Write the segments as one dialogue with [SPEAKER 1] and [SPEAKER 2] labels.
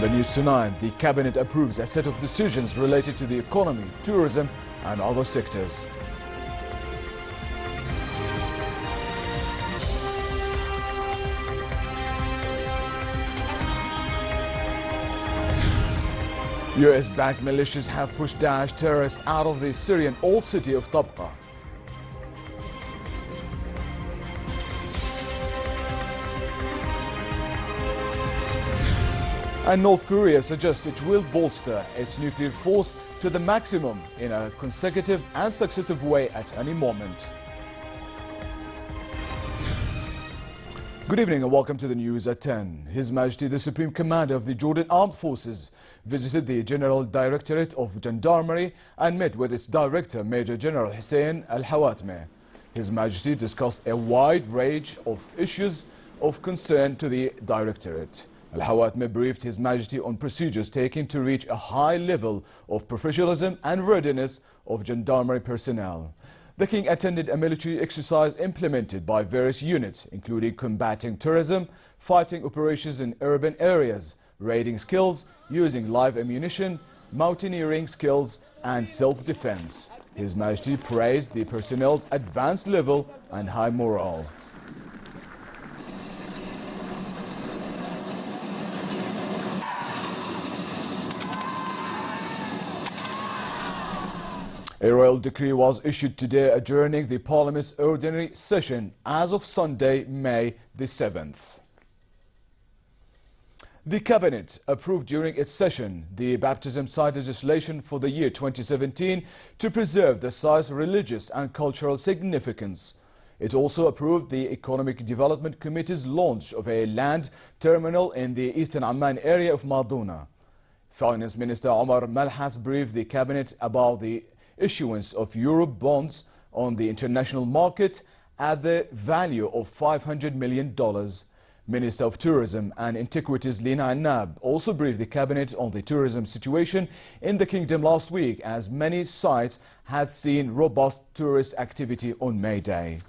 [SPEAKER 1] the news tonight, the cabinet approves a set of decisions related to the economy, tourism and other sectors. US-backed militias have pushed Daesh terrorists out of the Syrian old city of Tabqa. And North Korea suggests it will bolster its nuclear force to the maximum in a consecutive and successive way at any moment. Good evening and welcome to the news at 10. His Majesty the Supreme Commander of the Jordan Armed Forces visited the General Directorate of Gendarmerie and met with its Director Major General Hussein Al-Hawatmeh. His Majesty discussed a wide range of issues of concern to the Directorate. Al-Hawatmeh briefed His Majesty on procedures taken to reach a high level of professionalism and readiness of gendarmerie personnel. The King attended a military exercise implemented by various units, including combating terrorism, fighting operations in urban areas, raiding skills, using live ammunition, mountaineering skills, and self-defense. His Majesty praised the personnel's advanced level and high morale. A royal decree was issued today adjourning the Parliament's ordinary session as of Sunday, May the 7th. The Cabinet approved during its session the baptism site legislation for the year 2017 to preserve the site's religious and cultural significance. It also approved the Economic Development Committee's launch of a land terminal in the Eastern Amman area of Maduna. Finance Minister Omar Malhas briefed the Cabinet about the issuance of Euro bonds on the international market at the value of $500 million. Minister of Tourism and Antiquities Lina Annab also briefed the Cabinet on the tourism situation in the Kingdom last week, as many sites had seen robust tourist activity on May Day.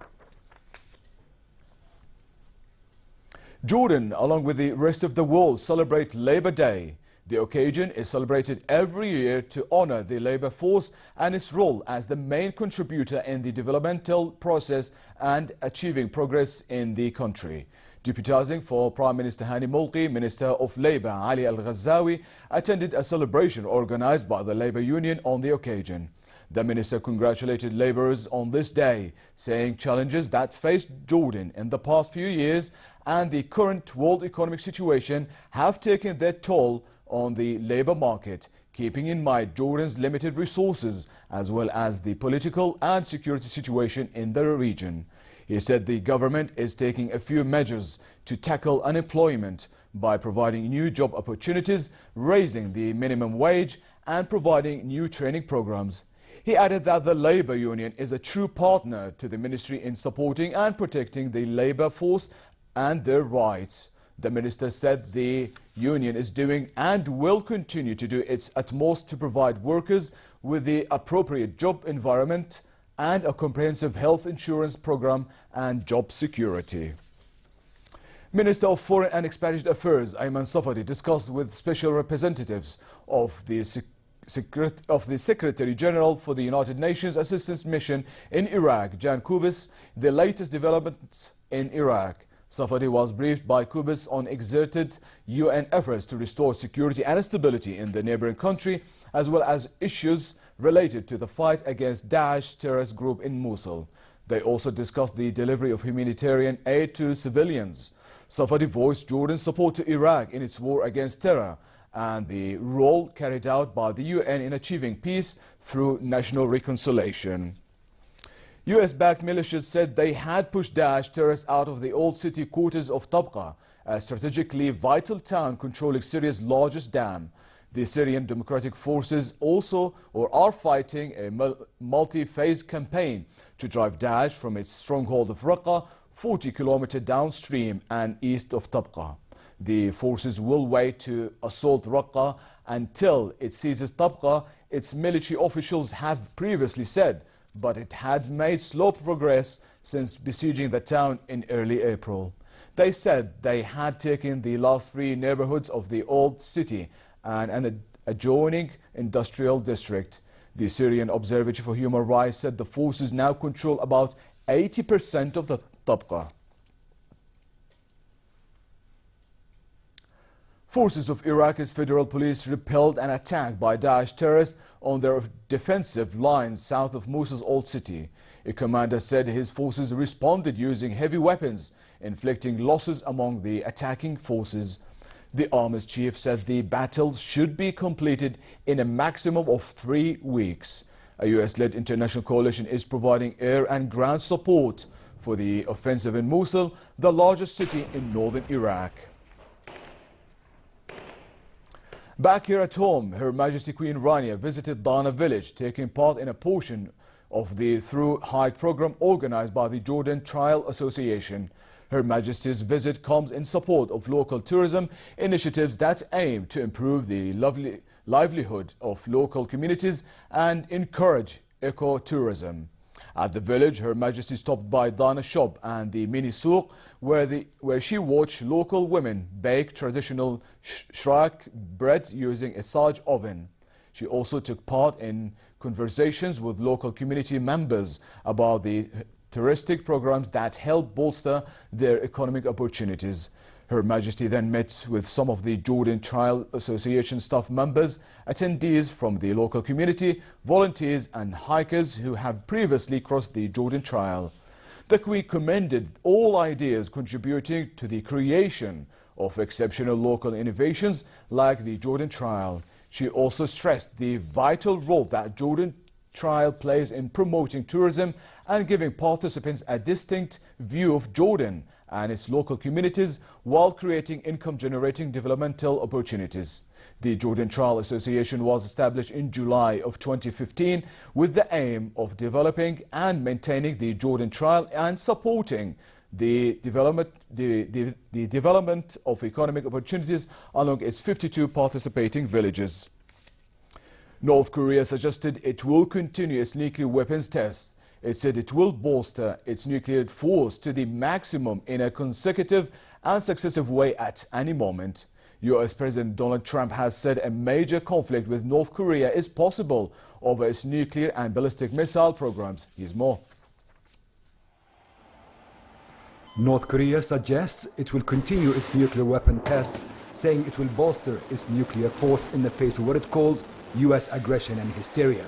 [SPEAKER 1] Jordan, along with the rest of the world, celebrate Labor Day. The occasion is celebrated every year to honor the labor force and its role as the main contributor in the developmental process and achieving progress in the country. Deputizing for Prime Minister Hani Mulki, Minister of Labour Ali Al-Ghazawi attended a celebration organized by the Labour Union on the occasion. The minister congratulated labourers on this day, saying challenges that faced Jordan in the past few years and the current world economic situation have taken their toll on the labour market, keeping in mind Jordan's limited resources as well as the political and security situation in the region. He said the government is taking a few measures to tackle unemployment by providing new job opportunities, raising the minimum wage and providing new training programs. He added that the Labour Union is a true partner to the ministry in supporting and protecting the labour force and their rights. The minister said the union is doing and will continue to do its utmost to provide workers with the appropriate job environment and a comprehensive health insurance program and job security. Minister of Foreign and Expatriate Affairs Ayman Safadi discussed with special representatives of the Secretary General for the United Nations Assistance Mission in Iraq, Jan Kubis, the latest developments in Iraq. Safadi was briefed by Kubis on exerted UN efforts to restore security and stability in the neighboring country, as well as issues related to the fight against Daesh terrorist group in Mosul. They also discussed the delivery of humanitarian aid to civilians. Safadi voiced Jordan's support to Iraq in its war against terror and the role carried out by the UN in achieving peace through national reconciliation. US-backed militias said they had pushed Daesh terrorists out of the old city quarters of Tabqa, a strategically vital town controlling Syria's largest dam. The Syrian Democratic Forces are fighting a multi-phase campaign to drive Daesh from its stronghold of Raqqa, 40 kilometers downstream and east of Tabqa. The forces will wait to assault Raqqa until it seizes Tabqa, its military officials have previously said, but it had made slow progress since besieging the town in early April. They said they had taken the last 3 neighborhoods of the old city and an adjoining industrial district. The Syrian Observatory for Human Rights said the forces now control about 80% of the Tabqa. Forces of Iraq's federal police repelled an attack by Daesh terrorists on their defensive lines south of Mosul's old city. A commander said his forces responded using heavy weapons, inflicting losses among the attacking forces. The army's chief said the battle should be completed in a maximum of 3 weeks. A US-led international coalition is providing air and ground support for the offensive in Mosul, the largest city in northern Iraq. Back here at home, Her Majesty Queen Rania visited Dana village, taking part in a portion of the Through Hike program organized by the Jordan Trial Association. Her Majesty's visit comes in support of local tourism initiatives that aim to improve the livelihood of local communities and encourage eco-tourism. At the village, Her Majesty stopped by Dana shop and the mini souk, where she watched local women bake traditional shrak bread using a Saj oven. She also took part in conversations with local community members about the touristic programs that help bolster their economic opportunities. Her Majesty then met with some of the Jordan Trial Association staff members, attendees from the local community, volunteers and hikers who have previously crossed the Jordan Trial. The Queen commended all ideas contributing to the creation of exceptional local innovations like the Jordan Trial. She also stressed the vital role that Jordan Trial plays in promoting tourism and giving participants a distinct view of Jordan and its local communities while creating income-generating developmental opportunities. The Jordan Trial Association was established in July of 2015 with the aim of developing and maintaining the Jordan Trial and supporting the development of economic opportunities along its 52 participating villages. North Korea suggested it will continue its nuclear weapons tests. It said it will bolster its nuclear force to the maximum in a consecutive and successive way at any moment. US President Donald Trump has said a major conflict with North Korea is possible over its nuclear and ballistic missile programs. Here's more.
[SPEAKER 2] North Korea suggests it will continue its nuclear weapon tests, saying it will bolster its nuclear force in the face of what it calls US aggression and hysteria.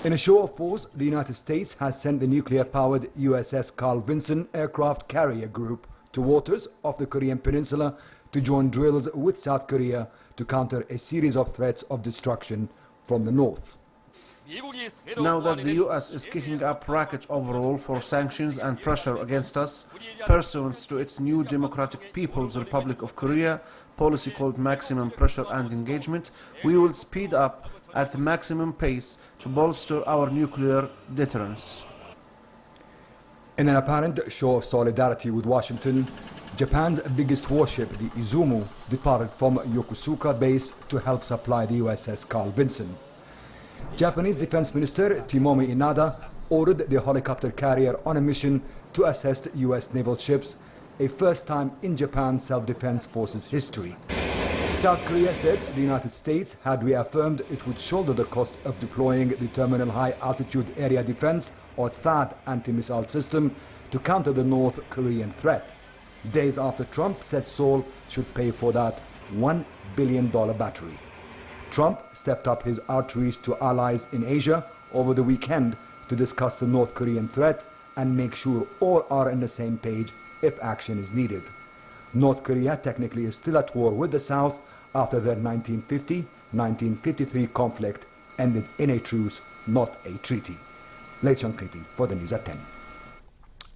[SPEAKER 2] In a show of force, the United States has sent the nuclear-powered USS Carl Vinson aircraft carrier group to waters off the Korean peninsula to join drills with South Korea to counter a series of threats of destruction from the north.
[SPEAKER 3] Now that the US is kicking up racket overall for sanctions and pressure against us, pursuant to its new Democratic People's Republic of Korea policy called maximum pressure and engagement, we will speed up at the maximum pace to bolster our nuclear deterrence.
[SPEAKER 2] In an apparent show of solidarity with Washington, Japan's biggest warship, the Izumo, departed from Yokosuka base to help supply the USS Carl Vinson. Japanese Defense Minister Tomomi Inada ordered the helicopter carrier on a mission to assist US naval ships, a first time in Japan's self-defense forces history. South Korea said the United States had reaffirmed it would shoulder the cost of deploying the Terminal High Altitude Area Defense, or THAAD, anti-missile system to counter the North Korean threat. Days after Trump said Seoul should pay for that $1 billion battery. Trump stepped up his outreach to allies in Asia over the weekend to discuss the North Korean threat and make sure all are on the same page if action is needed. North Korea technically is still at war with the South after their 1950-1953 conflict ended in a truce, not a treaty. Late Shankiti for the news at 10.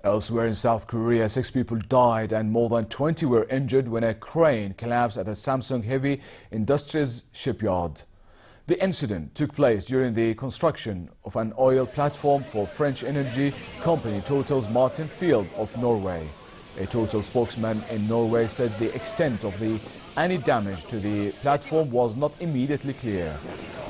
[SPEAKER 1] Elsewhere in South Korea, 6 people died and more than 20 were injured when a crane collapsed at a Samsung Heavy Industries shipyard. The incident took place during the construction of an oil platform for French energy company Total's Martin Field of Norway. A Total spokesman in Norway said the extent of any damage to the platform was not immediately clear.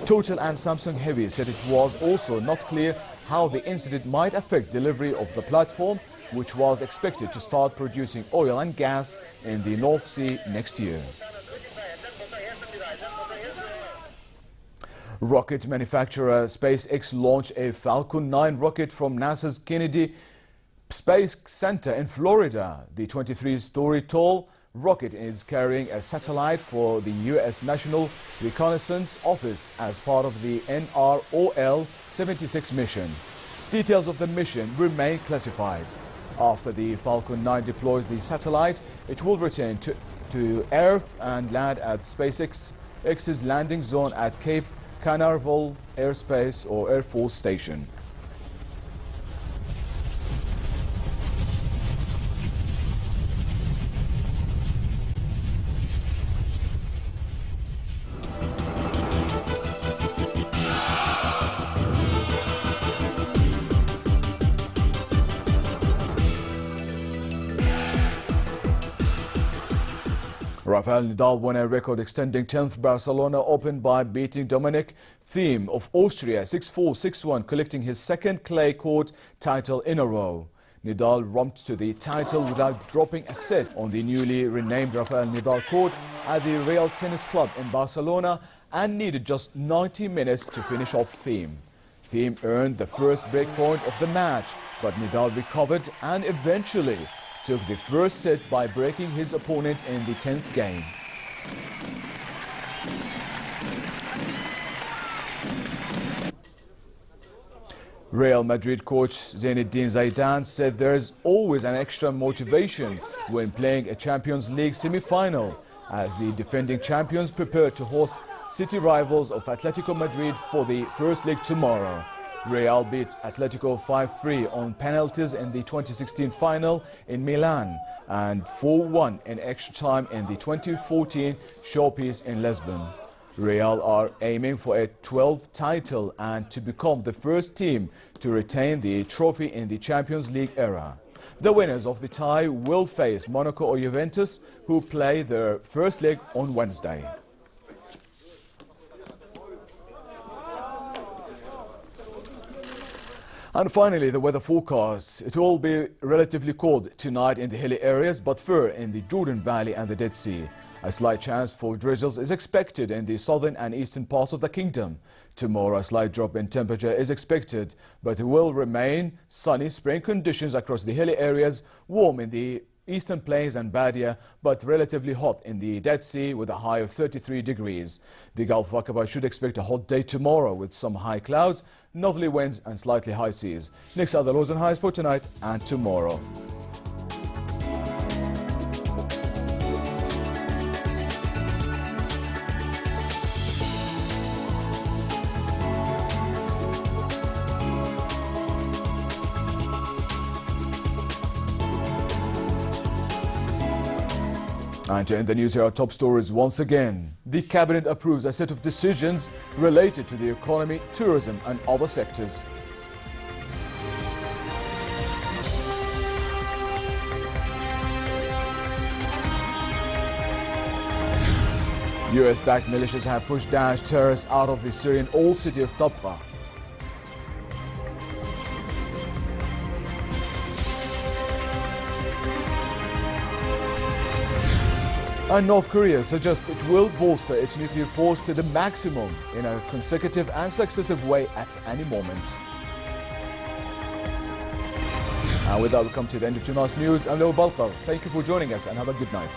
[SPEAKER 1] Total and Samsung Heavy said it was also not clear how the incident might affect delivery of the platform which was expected to start producing oil and gas in the North Sea next year. Rocket manufacturer SpaceX launched a Falcon 9 rocket from NASA's Kennedy Space Center in Florida. The 23-story tall rocket is carrying a satellite for the U.S. National Reconnaissance Office as part of the NROL-76 mission. Details of the mission remain classified. After the Falcon 9 deploys the satellite, it will return to Earth and land at SpaceX's landing zone at Cape Canaveral Airspace or Air Force Station. Rafael Nadal won a record-extending 10th Barcelona Open by beating Dominic Thiem of Austria 6-4, 6-1, collecting his second clay court title in a row. Nadal romped to the title without dropping a set on the newly renamed Rafael Nadal court at the Real Tennis Club in Barcelona and needed just 90 minutes to finish off Thiem. Thiem earned the first breakpoint of the match, but Nadal recovered and eventually took the first set by breaking his opponent in the 10th game. Real Madrid coach Zinedine Zidane said there is always an extra motivation when playing a Champions League semi-final, as the defending champions prepare to host city rivals of Atletico Madrid for the first leg tomorrow. Real beat Atletico 5-3 on penalties in the 2016 final in Milan and 4-1 in extra time in the 2014 showpiece in Lisbon. Real are aiming for a 12th title and to become the first team to retain the trophy in the Champions League era. The winners of the tie will face Monaco or Juventus, who play their first leg on Wednesday. And finally, the weather forecast. It will be relatively cold tonight in the hilly areas, but fair in the Jordan Valley and the Dead Sea. A slight chance for drizzles is expected in the southern and eastern parts of the kingdom. Tomorrow, a slight drop in temperature is expected, but it will remain sunny spring conditions across the hilly areas, warm in the eastern plains and Badia, but relatively hot in the Dead Sea with a high of 33 degrees. The Gulf of Aqaba should expect a hot day tomorrow with some high clouds, northerly winds and slightly high seas. Next are the lows and highs for tonight and tomorrow. And to end the news, here are top stories once again. The Cabinet approves a set of decisions related to the economy, tourism and other sectors. US-backed militias have pushed Daesh terrorists out of the Syrian old city of Tabqa. And North Korea suggests it will bolster its nuclear force to the maximum in a consecutive and successive way at any moment. And with that, we come to the end of tonight's news. I'm Leo Balkar. Thank you for joining us and have a good night.